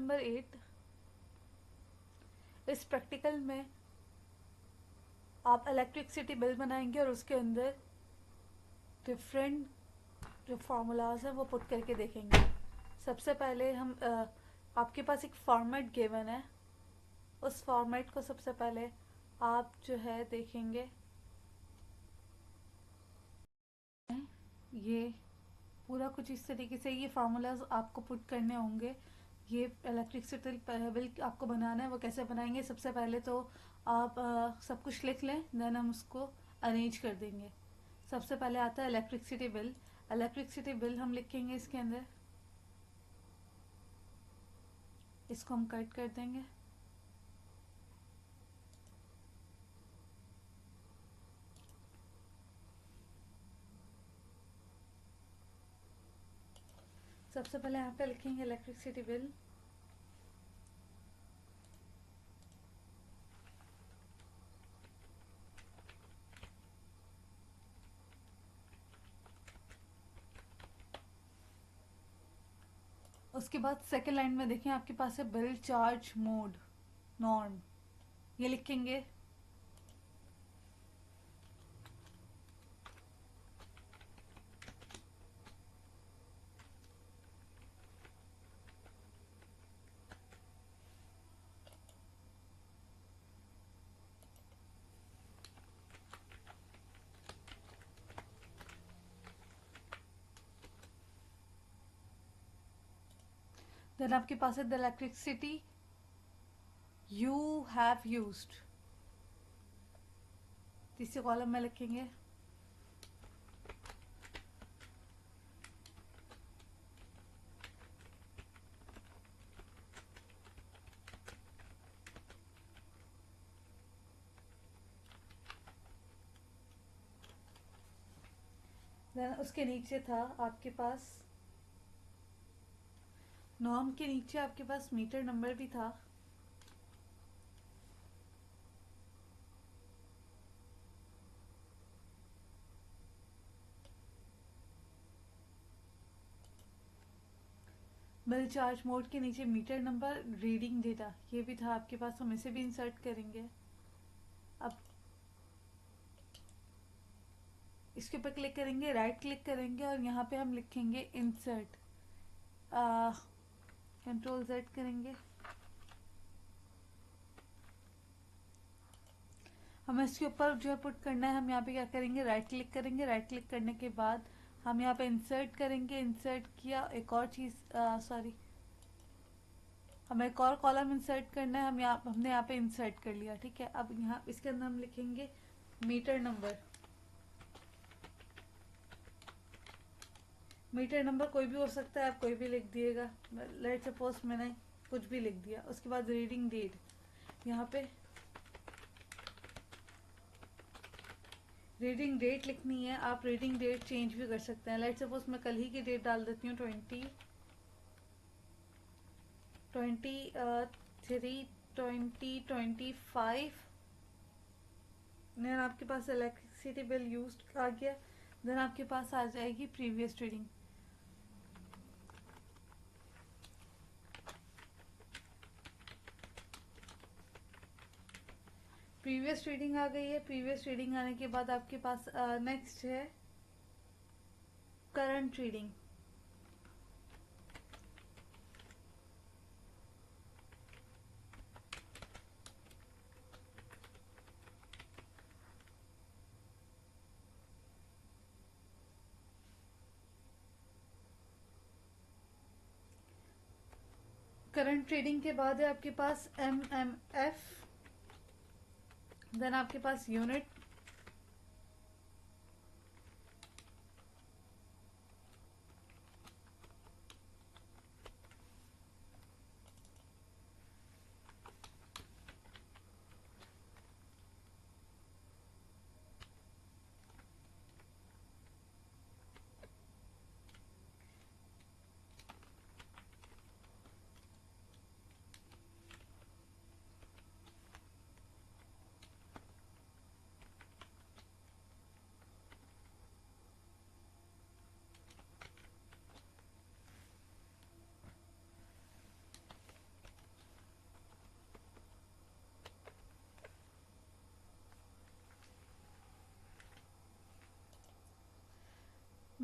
Number 8। इस practical में आप इलेक्ट्रिसिटी बिल बनाएंगे और उसके अंदर डिफरेंट जो फार्मूलाज हैं वो पुट करके देखेंगे। सबसे पहले हम आपके पास एक फॉर्मेट गिवन है, उस फॉर्मेट को सबसे पहले आप जो है देखेंगे। ये पूरा कुछ इस तरीके से ये फार्मूलाज आपको पुट करने होंगे। ये इलेक्ट्रिसिटी बिल आपको बनाना है, वो कैसे बनाएंगे? सबसे पहले तो आप सब कुछ लिख लें, देन हम उसको अरेंज कर देंगे। सबसे पहले आता है इलेक्ट्रिसिटी बिल। इलेक्ट्रिसिटी बिल हम लिखेंगे इसके अंदर, इसको हम कट कर देंगे। सबसे पहले यहाँ पे लिखेंगे इलेक्ट्रिसिटी बिल। उसके बाद सेकेंड लाइन में देखें आपके पास है बिल चार्ज मोड नॉर्म, ये लिखेंगे। देन आपके पास है the electricity you have used, तीसरे कॉलम में लिखेंगे। देन उसके नीचे था आपके पास नॉर्म के नीचे आपके पास मीटर नंबर भी था। बिल चार्ज मोड के नीचे मीटर नंबर, रीडिंग डेटा, ये भी था आपके पास, हम इसे भी इंसर्ट करेंगे। अब इसके ऊपर क्लिक करेंगे, राइट क्लिक करेंगे और यहाँ पे हम लिखेंगे इंसर्ट, कंट्रोल जेड करेंगे। हमें इसके ऊपर जो है पुट करना है, हम यहाँ पे क्या करेंगे, राइट क्लिक करेंगे। राइट क्लिक करने के बाद हम यहाँ पे इंसर्ट करेंगे। इंसर्ट किया, एक और चीज़ सॉरी, हमें एक और कॉलम इंसर्ट करना है, हमने यहाँ पे इंसर्ट कर लिया, ठीक है। अब यहाँ इसके अंदर हम लिखेंगे मीटर नंबर। मीटर नंबर कोई भी हो सकता है, आप कोई भी लिख दिएगा। लेट सपोज मैंने कुछ भी लिख दिया। उसके बाद रीडिंग डेट, यहाँ पे रीडिंग डेट लिखनी है। आप रीडिंग डेट चेंज भी कर सकते हैं। लेट सपोज मैं कल ही की डेट डाल देती हूँ, 2023/2025। देन आपके पास इलेक्ट्रिसिटी बिल यूज आ गया। देन आपके पास आ जाएगी प्रीवियस रीडिंग। प्रीवियस रीडिंग आ गई है। प्रीवियस रीडिंग आने के बाद आपके पास नेक्स्ट है करंट रीडिंग। करंट ट्रेडिंग के बाद है आपके पास MMF। देन आपके पास यूनिट,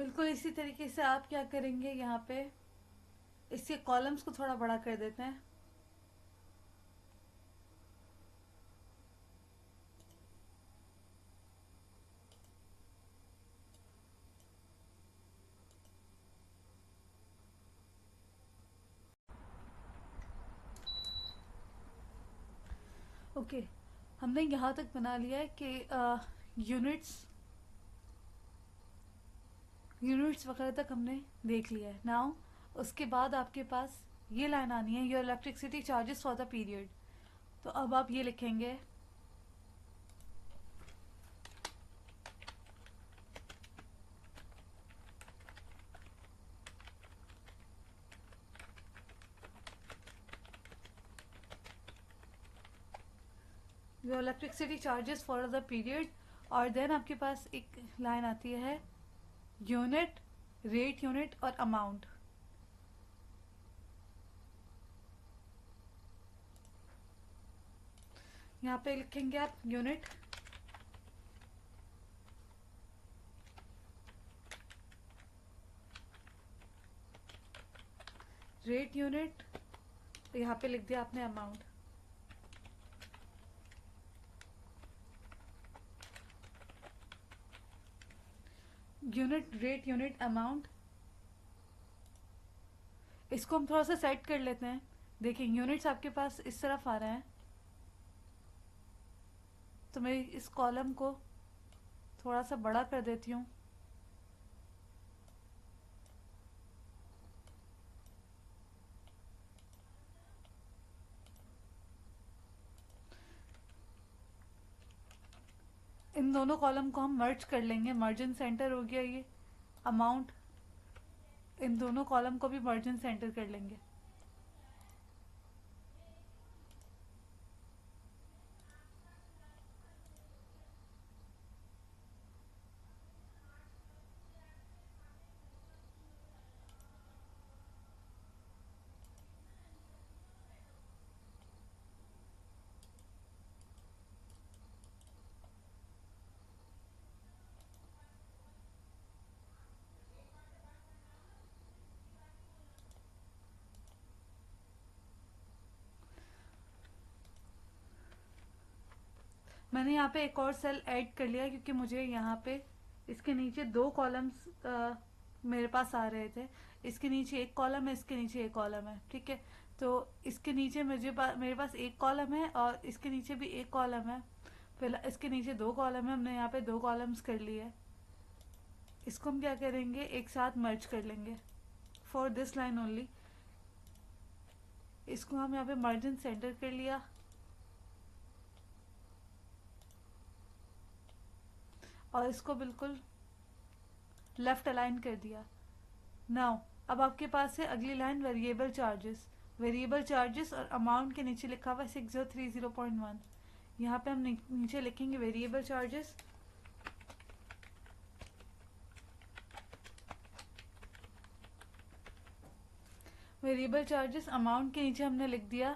बिल्कुल इसी तरीके से आप क्या करेंगे, यहाँ पे इसके कॉलम्स को थोड़ा बड़ा कर देते हैं। ओके, हमने यहाँ तक बना लिया है कि यूनिट्स यूनिट्स वगैरह तक हमने देख लिया है। नाउ उसके बाद आपके पास ये लाइन आनी है, your electricity charges for the period. तो अब आप ये लिखेंगे, your electricity charges for the period. और देन आपके पास एक लाइन आती है, यूनिट, रेट यूनिट और अमाउंट। यहाँ पे लिखेंगे आप यूनिट, रेट यूनिट, तो यहाँ पे लिख दिया आपने amount. Unit, rate unit, amount. इसको हम थोड़ा सा सेट कर लेते हैं। देखिए यूनिट्स आपके पास इस तरफ आ रहे हैं, तो मैं इस कॉलम को थोड़ा सा बड़ा कर देती हूँ। इन दोनों कॉलम को हम मर्ज कर लेंगे, मर्जन सेंटर हो गया ये। अमाउंट, इन दोनों कॉलम को भी मर्जन सेंटर कर लेंगे। मैंने यहाँ पे एक और सेल ऐड कर लिया क्योंकि मुझे यहाँ पे इसके नीचे दो कॉलम्स मेरे पास आ रहे थे। इसके नीचे एक कॉलम है, इसके नीचे एक कॉलम है, ठीक है। तो इसके नीचे मेरे पास एक कॉलम है और इसके नीचे भी एक कॉलम है। फिर इसके नीचे दो कॉलम है, हमने यहाँ पे दो कॉलम्स कर लिए। इसको हम क्या करेंगे, एक साथ मर्ज कर लेंगे फॉर दिस लाइन ओनली। इसको हम यहाँ पे मार्जिन सेंटर कर लिया और इसको बिल्कुल लेफ्ट अलाइन कर दिया। नाउ अब आपके पास है अगली line, variable charges. Variable charges और अमाउंट के नीचे लिखा हुआ है 6030.1। यहाँ पे हम नीचे लिखेंगे variable charges. Variable charges, amount के नीचे हमने लिख दिया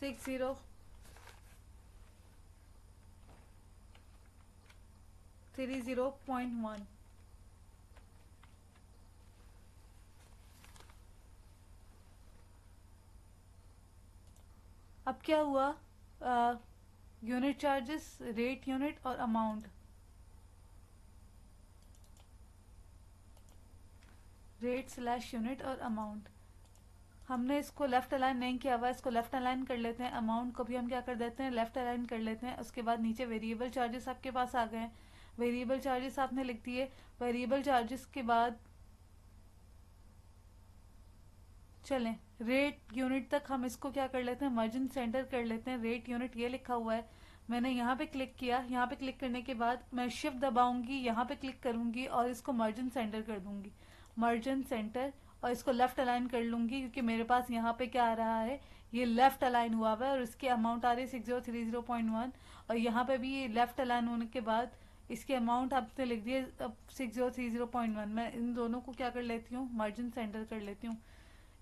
6030.1। अब क्या हुआ, यूनिट चार्जेस, रेट यूनिट और अमाउंट। रेट स्लैश यूनिट और अमाउंट। हमने इसको लेफ्ट अलाइन नहीं किया हुआ, इसको लेफ्ट अलाइन कर लेते हैं। अमाउंट को भी हम क्या कर देते हैं, लेफ्ट अलाइन कर लेते हैं। उसके बाद नीचे वेरिएबल चार्जेस आपके पास आ गए हैं, वेरिएबल चार्जेस आपने लिख दिए। वेरिएबल चार्जेस के बाद चलें रेट यूनिट तक हम इसको क्या कर लेते हैं, मार्जिन सेंटर कर लेते हैं। रेट यूनिट ये लिखा हुआ है, मैंने यहाँ पे क्लिक किया। यहाँ पे क्लिक करने के बाद मैं शिफ्ट दबाऊंगी, यहाँ पे क्लिक करूंगी और इसको मार्जिन सेंटर कर दूंगी, मार्जिन सेंटर। और इसको लेफ्ट अलाइन कर लूंगी क्योंकि मेरे पास यहाँ पे क्या आ रहा है, ये लेफ्ट अलाइन हुआ हुआ है और इसकी अमाउंट आ रही है 6030.1। और यहाँ पे भी ये लेफ्ट अलाइन होने के बाद इसकी अमाउंट आपने लिख दी है 6030.1। मैं इन दोनों को क्या कर लेती हूँ, मार्जिन सेंटर कर लेती हूँ।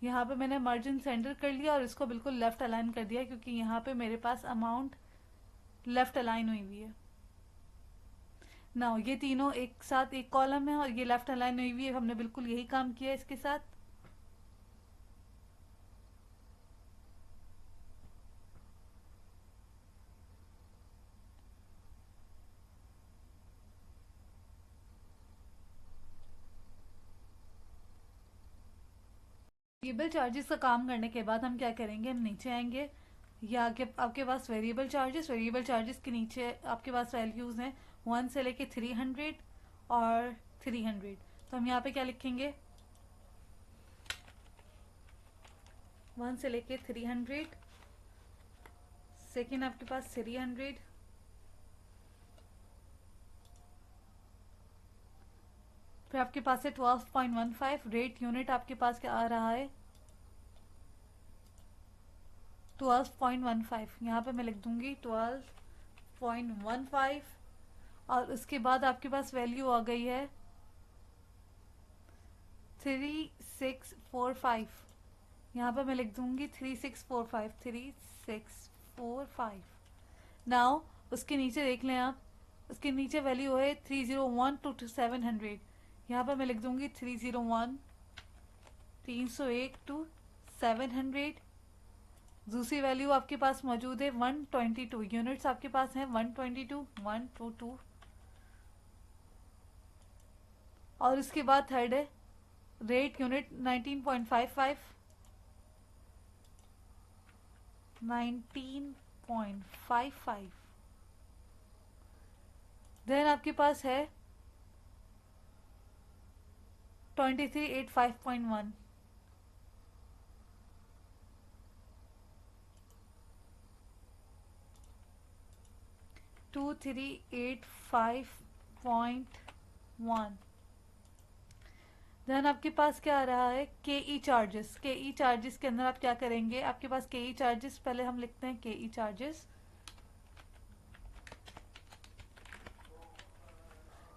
यहाँ पे मैंने मार्जिन सेंटर कर लिया और इसको बिल्कुल लेफ्ट अलाइन कर दिया क्योंकि यहाँ पे मेरे पास अमाउंट लेफ्ट अलाइन हुई हुई है। नाउ ये तीनों एक साथ एक कॉलम है और ये लेफ्ट अलाइन हुई हुई है, हमने बिल्कुल यही काम किया है इसके साथ। वेरिएबल चार्जेस का काम करने के बाद हम क्या करेंगे, हम नीचे आएंगे, या आपके पास वेरिएबल चार्जेस के नीचे आपके पास वैल्यूज़ हैं 1 से लेके 300 और 300। तो हम यहाँ पे क्या लिखेंगे, 1 से लेके 300, सेकेंड आपके पास 300, फिर आपके पास है 12.15। रेट यूनिट आपके पास क्या आ रहा है, 12.15। यहाँ पे मैं लिख दूंगी 12.15, और उसके बाद आपके पास वैल्यू आ गई है 3645। यहाँ पे मैं लिख दूंगी 3645, 3645। नाउ उसके नीचे देख लें आप, उसके नीचे वैल्यू है 301 टू 700। यहाँ पे मैं लिख दूंगी 301, 301 टू 700। दूसरी वैल्यू आपके पास मौजूद है 122, यूनिट्स आपके पास हैं 122, 122। और उसके बाद थर्ड है रेट यूनिट 19.55, 19.55। देन आपके पास है 2385.1, 2385.1। देन आपके पास क्या आ रहा है, के ई चार्जेस। के ई चार्जेस के अंदर आप क्या करेंगे, आपके पास के ई चार्जेस, पहले हम लिखते हैं के ई चार्जेस।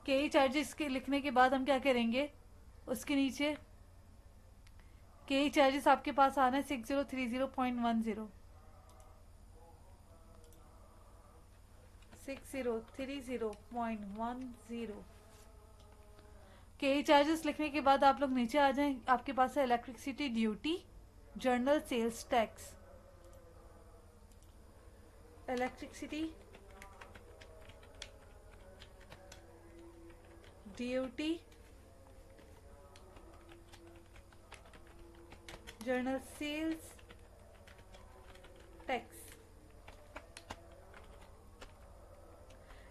के ई चार्जेस के लिखने के बाद हम क्या करेंगे, उसके नीचे के ई चार्जेस आपके पास आना है 6030.10, 6030.10। के ई चार्जेस लिखने के बाद आप लोग नीचे आ जाएं, आपके पास है electricity duty, general sales tax, electricity duty, general sales tax.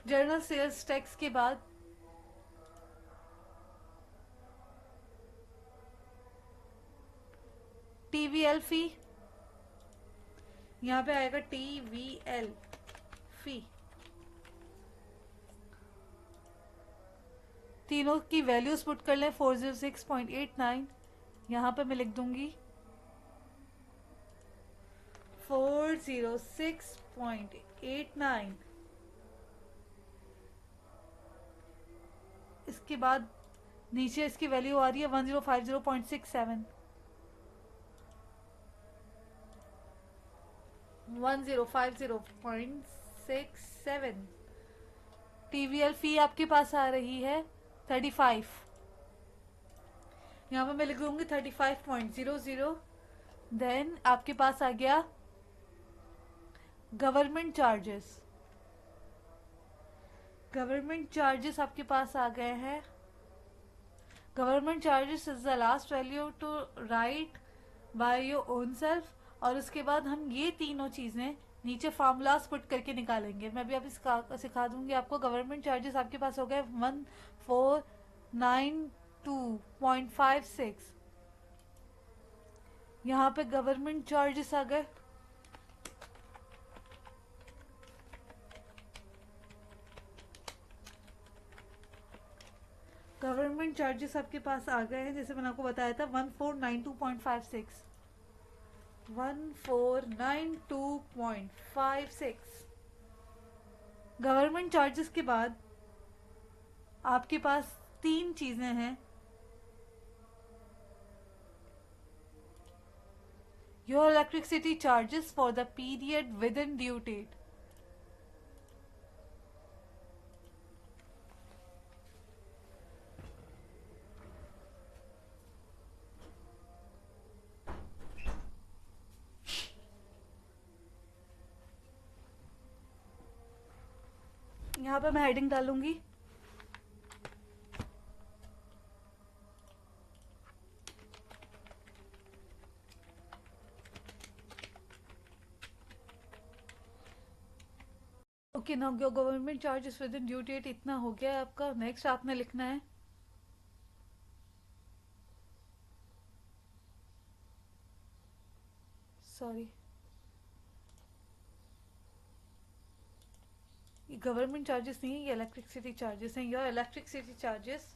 General sales tax के बाद टीवीएल फी, यहाँ पे आएगा टीवीएल फी। तीनों की वैल्यूज पुट कर लें 406.89, यहाँ पे मैं लिख दूंगी 406.89। इसके बाद नीचे इसकी वैल्यू आ रही है 1050.67, 1050.67। टीवीएल फी आपके पास आ रही है 35, यहाँ पे मैं लिख दूंगी 35.00। देन आपके पास आ गया गवर्नमेंट चार्जेस। गवर्नमेंट चार्जेस आपके पास आ गए हैं, government charges is the last value to write by your own self. और उसके बाद हम ये तीनों चीज़ें नीचे फार्मूलाज पुट करके निकालेंगे। मैं भी अभी सिखा दूंगी आपको। गवर्नमेंट चार्जेस आपके पास हो गए 1492.56, यहाँ पे गवर्नमेंट चार्जेस आ गए। गवर्नमेंट चार्जेस आपके पास आ गए हैं, जैसे मैंने आपको बताया था 1492.56, 1492.56। गवर्नमेंट चार्जेस के बाद आपके पास तीन चीज़ें हैं, your electricity charges for the period within due date. यहाँ पे मैं हेडिंग डालूंगी okay now government charges within due date, इतना हो गया है आपका। नेक्स्ट आपने लिखना है सॉरी ये गवर्नमेंट चार्जेस नहीं है, ये इलेक्ट्रिसिटी चार्जेस हैं। योर इलेक्ट्रिसिटी चार्जेस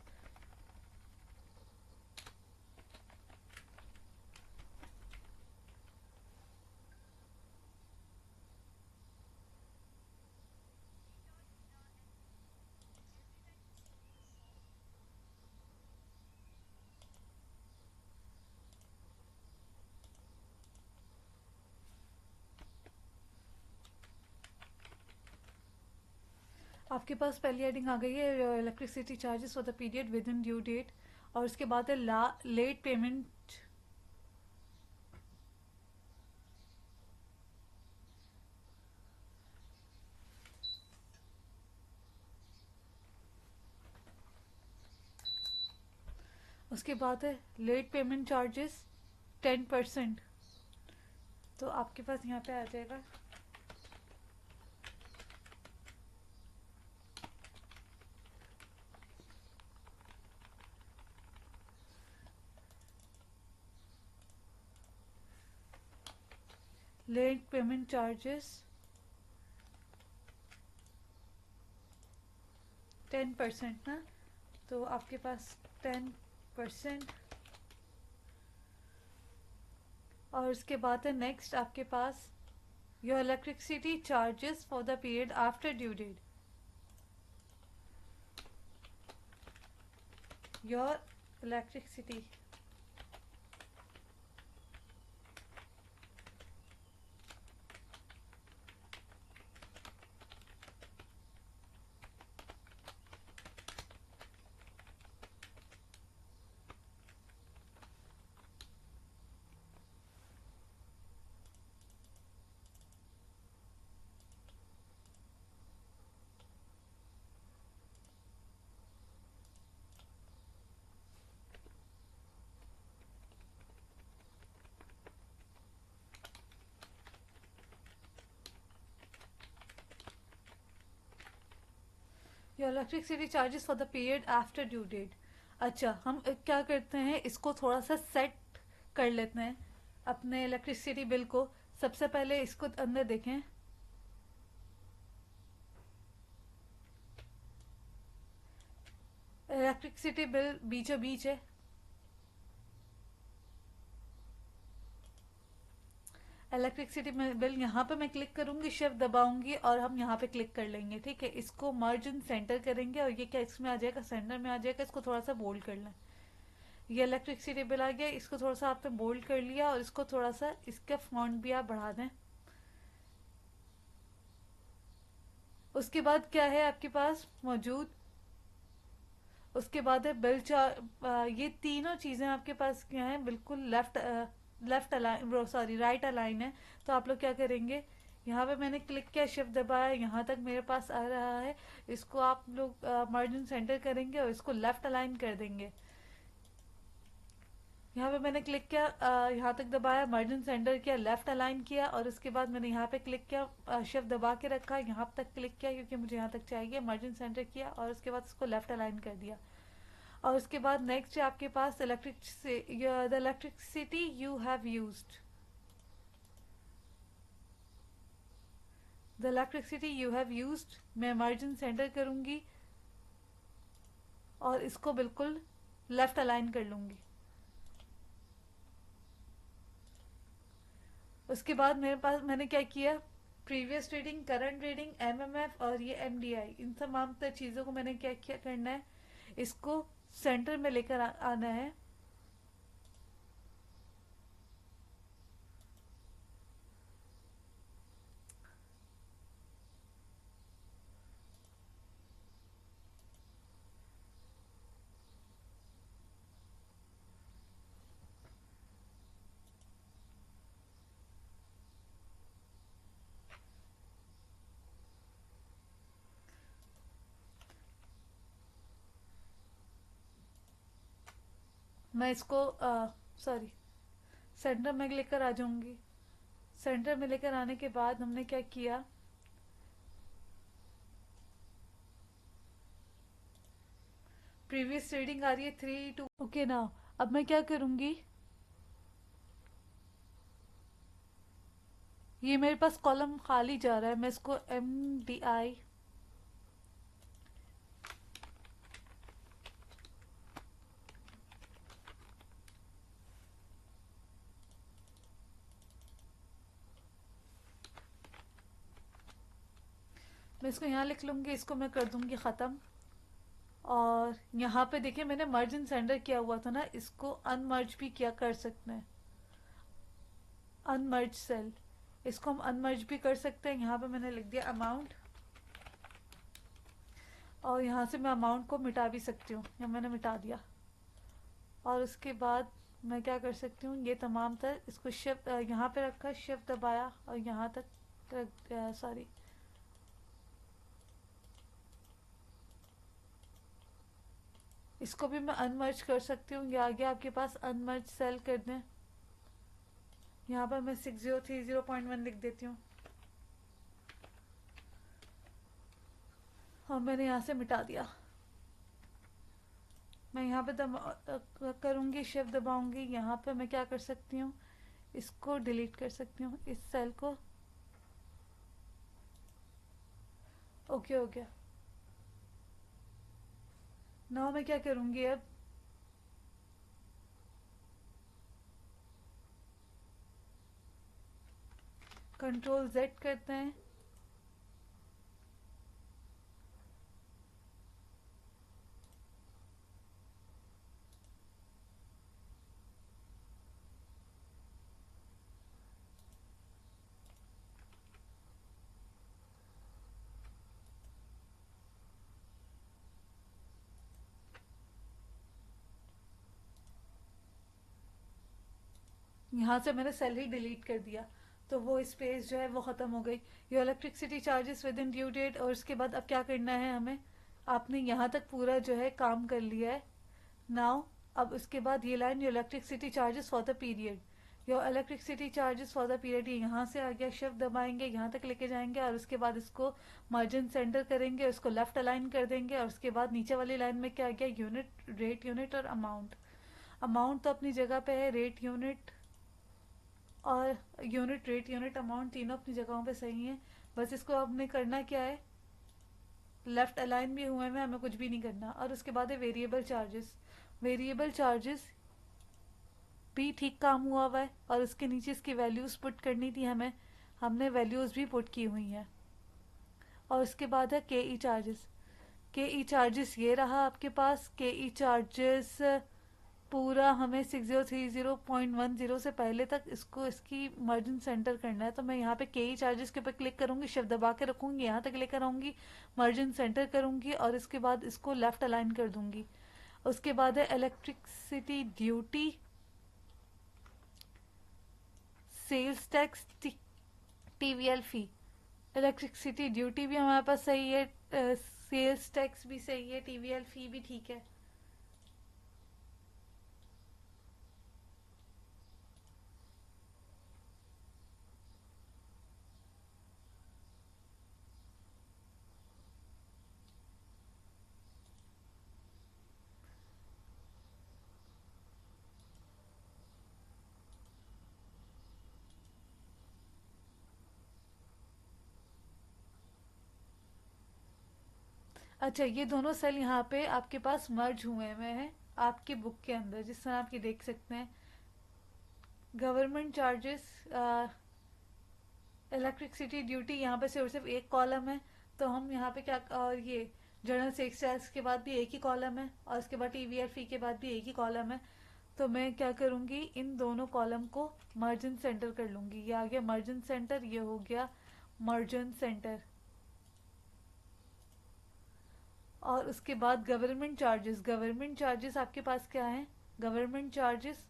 आपके पास पहली हेडिंग आ गई है electricity charges for the period within due date, और उसके बाद है लेट पेमेंट। उसके बाद है लेट पेमेंट चार्जेस 10%। तो आपके पास यहाँ पे आ जाएगा लेट पेमेंट चार्जेस 10% ना, तो आपके पास 10%। और उसके बाद है नेक्स्ट आपके पास your electricity charges for the period after due date. Your electricity your electricity charges for the period after due date. अच्छा हम क्या करते हैं, इसको थोड़ा सा सेट कर लेते हैं अपने इलेक्ट्रिसिटी बिल को। सबसे पहले इसको अंदर देखें, इलेक्ट्रिसिटी बिल बीचों बीच है। इलेक्ट्रिसिटी बिल यहाँ पे मैं क्लिक करूंगी, शिफ्ट दबाऊंगी और हम यहाँ पे क्लिक कर लेंगे। ठीक है, इसको मार्जिन सेंटर करेंगे और ये क्या इसमें आ जाएगा, सेंटर में आ जाएगा। इसको थोड़ा सा बोल्ड कर लें। ये इलेक्ट्रिसिटी बिल आ गया, इसको थोड़ा सा आपने बोल्ड कर लिया और इसको थोड़ा सा इसका फॉन्ट भी आप बढ़ा दें। उसके बाद क्या है आपके पास मौजूद, उसके बाद है बिल ये तीनों चीज़ें आपके पास क्या है, बिल्कुल left align sorry right align है। तो आप लोग क्या करेंगे, यहाँ पे मैंने क्लिक किया, शिफ्ट दबाया, यहाँ तक मेरे पास आ रहा है। इसको आप लोग मार्जिन सेंटर करेंगे और इसको लेफ्ट अलाइन कर देंगे। यहाँ पे मैंने क्लिक किया, यहाँ तक दबाया, मार्जिन सेंटर किया, लेफ्ट अलाइन किया, और उसके बाद मैंने यहाँ पे क्लिक किया, शिफ्ट दबा के रखा, यहाँ तक क्लिक किया क्योंकि मुझे यहाँ तक चाहिए, मार्जिन सेंटर किया और उसके बाद इसको लेफ्ट अलाइन कर दिया। और उसके बाद नेक्स्ट है आपके पास the electricity you have used. The electricity you have used मैं मार्जिन सेंटर करूंगी और इसको बिल्कुल लेफ्ट अलाइन कर लूंगी। उसके बाद मेरे पास मैंने क्या किया, previous reading, current reading, MMF और ये एमडीआई, इन तमाम चीज़ों को मैंने क्या करना है, इसको सेंटर में लेकर आना है। मैं इसको सॉरी सेंटर में लेकर आ जाऊंगी। सेंटर में लेकर आने के बाद हमने क्या किया, प्रीवियस रीडिंग आ रही है 3 2। ओके ना, अब मैं क्या करूंगी, ये मेरे पास कॉलम खाली जा रहा है, मैं इसको MDI मैं इसको यहाँ लिख लूंगी, इसको मैं कर दूंगी ख़त्म। और यहाँ पे देखिए मैंने मर्ज इन सेंडर किया हुआ था ना, इसको अनमर्ज भी किया कर सकते हैं, अनमर्ज सेल, इसको हम अनमर्ज भी कर सकते हैं। यहाँ पे मैंने लिख दिया अमाउंट, और यहाँ से मैं अमाउंट को मिटा भी सकती हूँ, या मैंने मिटा दिया। और उसके बाद मैं क्या कर सकती हूँ, ये तमाम तर इसको शिफ्ट यहाँ पे रखा, शिफ्ट दबाया और यहाँ तक रख दिया, सॉरी इसको भी मैं अनमर्ज कर सकती हूँ। ये आगे आपके पास अनमर्ज सेल कर दें, यहाँ पर मैं 6030.1 लिख देती हूँ और मैंने यहाँ से मिटा दिया। मैं यहाँ पे करूँगी, शिफ्ट दबाऊँगी, यहाँ पे मैं क्या कर सकती हूँ, इसको डिलीट कर सकती हूँ, इस सेल को। ओके हो गया। नाउ मैं क्या करूँगी, अब Ctrl Z करते हैं, यहाँ से मैंने सेल ही डिलीट कर दिया, तो वो स्पेस जो है वो ख़त्म हो गई। Your electricity charges within due date. और उसके बाद अब क्या करना है हमें, आपने यहाँ तक पूरा जो है काम कर लिया है। नाउ अब उसके बाद ये line, your electricity charges for the period, your electricity charges for the period, ये यहाँ से आ गया, शिफ्ट दबाएंगे, यहाँ तक लेके जाएंगे और उसके बाद इसको मार्जिन सेंटर करेंगे, उसको लेफ्ट अलाइन कर देंगे। और उसके बाद नीचे वाली लाइन में क्या आ गया, यूनिट, रेट यूनिट और अमाउंट। अमाउंट तो अपनी जगह पे है, रेट यूनिट और यूनिट, रेट यूनिट अमाउंट तीनों अपनी जगहों पे सही हैं। बस इसको आपने करना क्या है, लेफ्ट अलाइन भी हुए हैं, हमें कुछ भी नहीं करना। और उसके बाद है वेरिएबल चार्जेस। वेरिएबल चार्जेस भी ठीक काम हुआ हुआ है, और उसके नीचे इसकी वैल्यूज़ पुट करनी थी हमें, हमने वैल्यूज़ भी पुट की हुई हैं। और उसके बाद है के ई चार्जेस। के ई चार्जेस ये रहा आपके पास, के ई चार्जेस पूरा हमें 6030.10 से पहले तक इसको, इसकी मार्जिन सेंटर करना है। तो मैं यहाँ पे के ई चार्जेस के ऊपर क्लिक करूँगी, शिफ्ट दबा के रखूँगी, यहाँ तक लेकर आऊँगी, मार्जिन सेंटर करूँगी और इसके बाद इसको लेफ्ट अलाइन कर दूँगी। उसके बाद है electricity duty, sales tax, TVL fee. Electricity duty भी हमारे पास सही है, सेल्स टैक्स भी सही है, TVL फी भी ठीक है। अच्छा, ये दोनों सेल यहाँ पे आपके पास मर्ज हुए हुए हैं आपकी बुक के अंदर, जिस तरह आप ये देख सकते हैं। गवर्नमेंट चार्जेस, इलेक्ट्रिसिटी ड्यूटी, यहाँ पे सिर्फ एक कॉलम है, तो हम यहाँ पे क्या, और ये जनरल सेल्स टैक्स के बाद भी एक ही कॉलम है, और उसके बाद TVL फी के बाद भी एक ही कॉलम है। तो मैं क्या करूँगी, इन दोनों कॉलम को मर्जन सेंटर कर लूँगी। ये आ गया मर्जन सेंटर, ये हो गया मर्जन सेंटर। और उसके बाद गवर्नमेंट चार्जेस, गवर्नमेंट चार्जेस आपके पास क्या है, गवर्नमेंट चार्जेस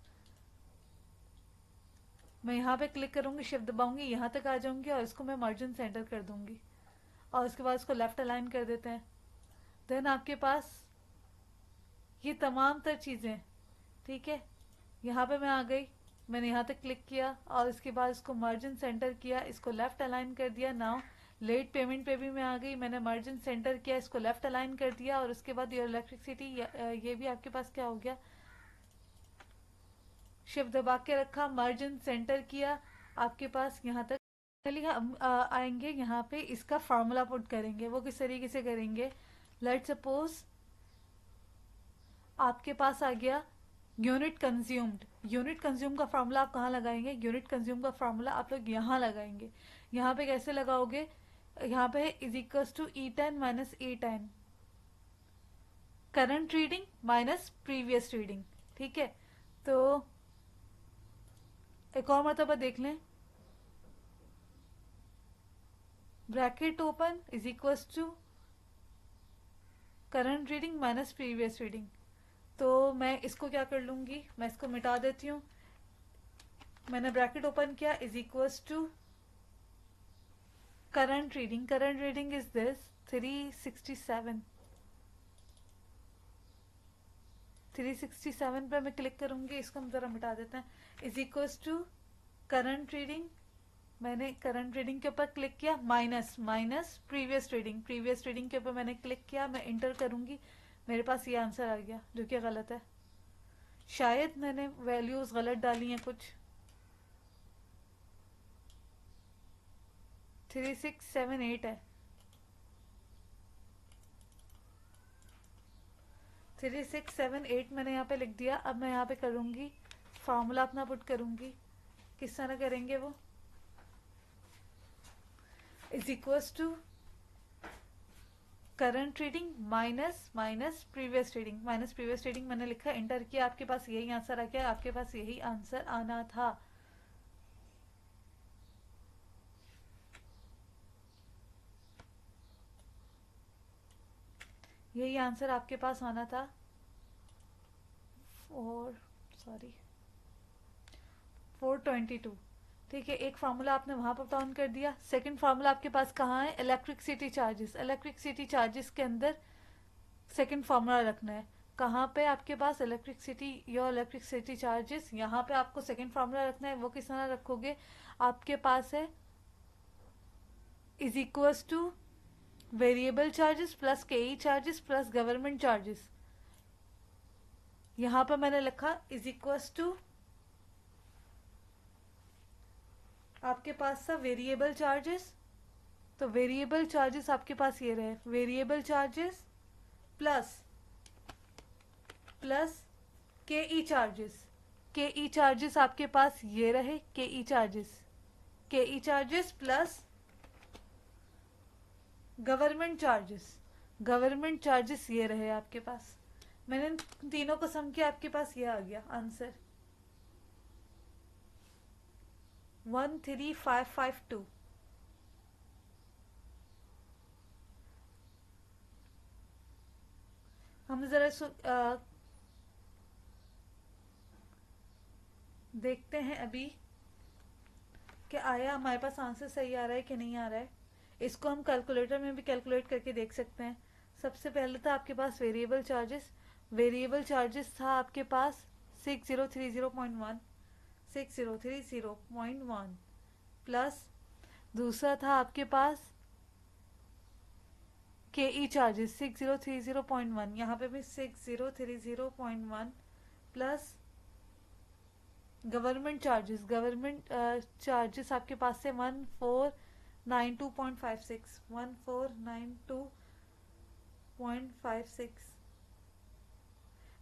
मैं यहाँ पे क्लिक करूँगी, शिफ्ट दबाऊंगी, यहाँ तक आ जाऊँगी और इसको मैं मार्जिन सेंटर कर दूँगी। और उसके बाद इसको लेफ्ट अलाइन कर देते हैं। देन आपके पास ये तमाम तर चीज़ें, ठीक है, यहाँ पे मैं आ गई, मैंने यहाँ तक क्लिक किया और इसके बाद इसको मार्जिन सेंटर किया, इसको लेफ्ट अलाइन कर दिया। नाउ लेट पेमेंट पे भी मैं आ गई, मैंने मार्जिन सेंटर किया, इसको लेफ्ट अलाइन कर दिया और उसके बाद योर इलेक्ट्रिसिटी ये भी आपके पास क्या हो गया, शिफ्ट दबा के रखा, मार्जिन सेंटर किया आपके पास यहाँ तक। चलिए हम आएंगे यहाँ पे, इसका फार्मूला पुट करेंगे। वो किस तरीके से करेंगे, लेट सपोज आपके पास आ गया यूनिट कंज्यूम्ड। यूनिट कंज्यूम का फार्मूला आप कहाँ लगाएंगे, यूनिट कंज्यूम का फार्मूला आप लोग यहाँ लगाएंगे। यहाँ पे कैसे लगाओगे, यहाँ पे is equals to E10 minus E10, current reading minus previous reading. ठीक है, तो एक और मरतबा देख लें, bracket open is equals to current reading minus previous reading. तो मैं इसको क्या कर लूंगी, मैं इसको मिटा देती हूँ। मैंने ब्रैकेट ओपन किया, is equals to current reading is this 367। 367 पे मैं क्लिक करूंगी, इसको हम जरा मिटा देते हैं। Is equals to current reading, मैंने करंट रीडिंग के ऊपर क्लिक किया, माइनस प्रीवियस रीडिंग के ऊपर मैंने क्लिक किया, मैं इंटर करूंगी, मेरे पास ये आंसर आ गया जो कि गलत है। शायद मैंने वैल्यूज गलत डाली हैं कुछ। 3678 है, 3678 मैंने यहाँ पे लिख दिया। अब मैं यहाँ पे करूँगी फार्मूला अपना पुट करूँगी, किस तरह करेंगे वो, is equals to current reading minus previous reading मैंने लिखा, इंटर किया, आपके पास यही आंसर आ गया, आपके पास यही आंसर आना था। यही आंसर आपके पास आना था। और 422। ठीक है, एक फार्मूला आपने वहां पर डाउन कर दिया। सेकंड फार्मूला आपके पास कहाँ है, इलेक्ट्रिसिटी चार्जेस के अंदर सेकंड फार्मूला रखना है। कहाँ पे आपके पास इलेक्ट्रिसिटी चार्जेस, यहाँ पे आपको सेकंड फार्मूला रखना है। वो किस तरह रखोगे, आपके पास है is equals two variable charges plus केई चार्जेस प्लस गवर्नमेंट चार्जेस। यहाँ पर मैंने लिखा इज इक्वल्स टू, आपके पास था वेरिएबल चार्जेस, तो वेरिएबल चार्जेस आपके पास ये रहे, वेरिएबल चार्जेस प्लस केई चार्जेस आपके पास ये रहे, केई चार्जेस प्लस गवर्नमेंट चार्जेस ये रहे आपके पास। मैंने तीनों को सम किया, आपके पास ये आ गया आंसर 13552। हम जरा देखते हैं अभी कि आया हमारे पास आंसर सही आ रहा है कि नहीं आ रहा है। इसको हम कैलकुलेटर में भी कैलकुलेट करके देख सकते हैं। सबसे पहले था आपके पास वेरिएबल चार्जेस था आपके पास 6030.1 प्लस दूसरा था आपके पास केई चार्जेस 6030.1, यहाँ पे भी 6030.1 प्लस गवर्नमेंट चार्जेस आपके पास से 1492.56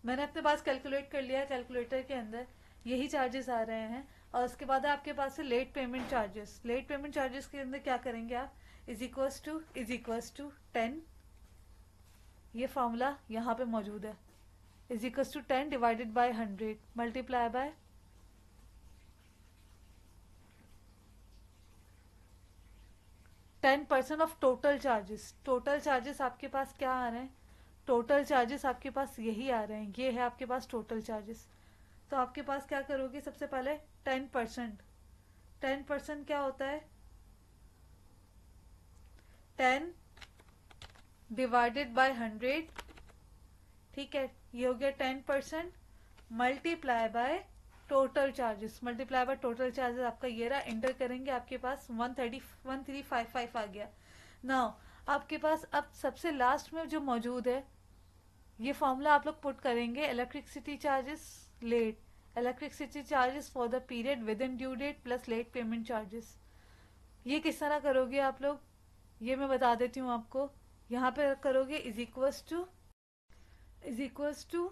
मैंने अपने पास कैलकुलेट कर लिया है कैलकुलेटर के अंदर, यही चार्जेस आ रहे हैं। और उसके बाद आपके पास है लेट पेमेंट चार्जेस के अंदर क्या करेंगे आप, इज इक्वल्स टू 10, ये फॉर्मूला यहाँ पे मौजूद है, is equals to 10 divided by 100 multiply by 10% of total charges आपके पास क्या आ रहे हैं, टोटल चार्जेस आपके पास यही आ रहे हैं, ये है आपके पास टोटल चार्जेस। तो आपके पास क्या करोगे, सबसे पहले 10% क्या होता है, 10 डिवाइडेड बाय 100, ठीक है, ये हो गया 10%। Multiply by total charges, multiply by total charges आपका ये रहा, एंटर करेंगे आपके पास 1355 आ गया। नाउ आपके पास अब सबसे लास्ट में जो मौजूद है ये फॉर्मूला आप लोग पुट करेंगे, electricity charges late, electricity charges for the period within due date plus late payment charges. ये किस तरह करोगे आप लोग, ये मैं बता देती हूँ आपको। यहाँ पे करोगे इज इक्वल्स टू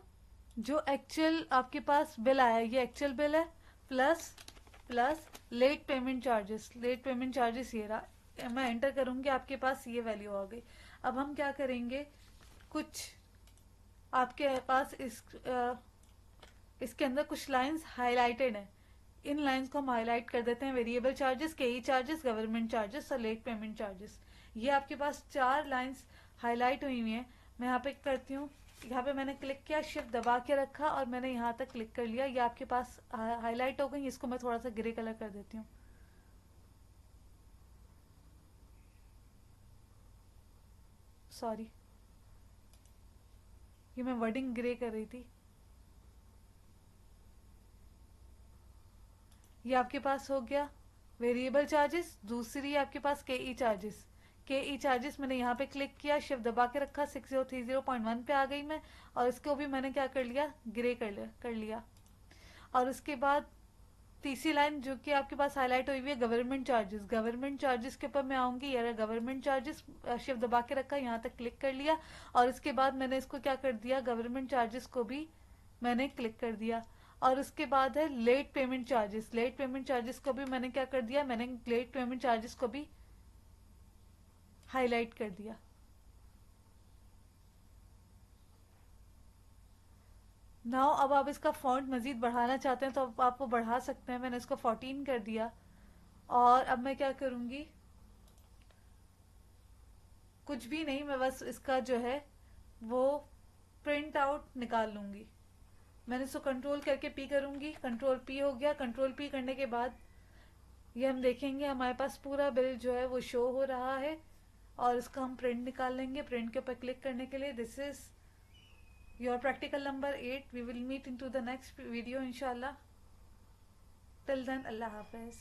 जो एक्चुअल आपके पास बिल आया है, ये एक्चुअल बिल है, plus plus late payment charges, late payment charges ये रहा, मैं एंटर करूंगी आपके पास ये वैल्यू आ गई। अब हम क्या करेंगे, कुछ आपके पास इसके अंदर कुछ लाइंस हाईलाइटेड हैं, इन लाइंस को हम हाईलाइट कर देते हैं, वेरिएबल चार्जेस, केई चार्जेस, गवर्नमेंट चार्जेस और लेट पेमेंट चार्जेस। ये आपके पास 4 लाइंस हाईलाइट हुई हुई हैं। मैं यहाँ पे करती हूँ, यहाँ पे मैंने क्लिक किया, शिफ्ट दबा के रखा और मैंने यहाँ तक क्लिक कर लिया, ये आपके पास हाईलाइट हो गई। इसको मैं थोड़ा सा ग्रे कलर कर देती हूँ, सॉरी, ये मैं वर्डिंग ग्रे कर रही थी। ये आपके पास हो गया वेरिएबल चार्जेस। दूसरी आपके पास के ई चार्जेस, के ई चार्जेस मैंने यहाँ पे क्लिक किया, शिफ्ट दबा के रखा, 6030.1 पे आ गई मैं, और इसको भी मैंने क्या कर लिया, ग्रे कर लिया। और उसके बाद तीसरी लाइन जो कि आपके पास हाईलाइट हुई हुई है, गवर्नमेंट चार्जेस, गवर्नमेंट चार्जेस के ऊपर मैं आऊँगी, यार गवर्नमेंट चार्जेस, शिफ्ट दबा के रखा, यहाँ तक क्लिक कर लिया, और इसके बाद मैंने इसको क्या कर दिया, गवर्नमेंट चार्जेस को भी मैंने क्लिक कर दिया। और उसके बाद है late payment charges, late payment charges को भी मैंने क्या कर दिया, मैंने लेट पेमेंट चार्जेस को भी हाईलाइट कर दिया। नाउ अब आप इसका फॉन्ट मजीद बढ़ाना चाहते हैं तो आप वो बढ़ा सकते हैं, मैंने इसको 14 कर दिया। और अब मैं क्या करूँगी, कुछ भी नहीं, मैं बस इसका जो है वो प्रिंट आउट निकाल लूँगी। मैंने इसको कंट्रोल करके पी करूँगी, कंट्रोल पी हो गया। कंट्रोल पी करने के बाद ये हम देखेंगे हमारे पास पूरा बिल जो है वो शो हो रहा है, और इसका हम प्रिंट निकाल लेंगे। प्रिंट के ऊपर क्लिक करने के लिए, this is your practical number 8, we will meet in to the next video इंशाल्लाह। टिल देन अल्लाह हाफिज़।